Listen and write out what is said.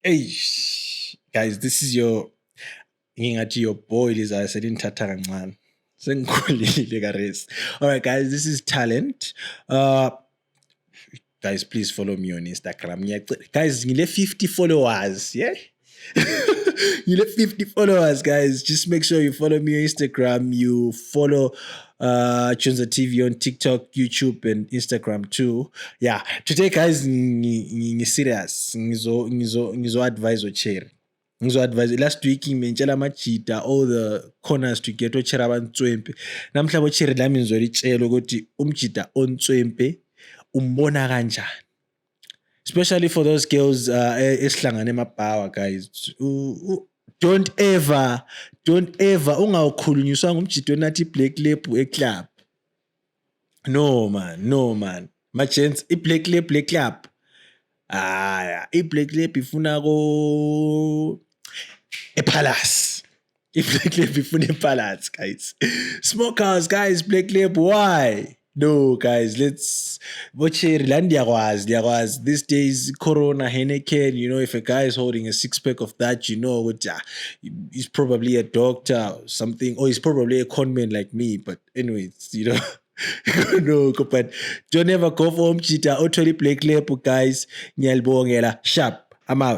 Hey, guys, this is your boy Liza selinthatha kancane. Sengikhulile guys. All right, guys, this is Talent. Uh guys, please follow me on Instagram. Guys, ngile 50 followers, yeah? You let 50 followers, guys. Just make sure you follow me on Instagram. You follow Chunza TV on TikTok, YouTube, and Instagram too. Yeah. Today, guys, serious. Ngizo advise Cherry. Ngizo advise last week ngimentshela amajita all the corners to get ochera abantswempe. Namhla bocherry lami ngizolitshela ukuthi umjida ontswempe umbona kanjani. Especially for those girls esihlangane emabawa guys. Don't ever ungawukhulunyiswa ngumjito nathi black label eclub. No man. Magents i-black label eclub. I-black label ifuna epalace. I-black label ifuna epalace guys. Smokers guys, black label why? No, guys, let's watch it. Ndiyakwazi. These days, Corona, Heineken, if a guy is holding a six-pack of that, what he's probably a doctor or something, or he's probably a conman like me. But anyways, no, but don't ever go for umjita or black label, guys. Nyalbongela, sharp. I'm out.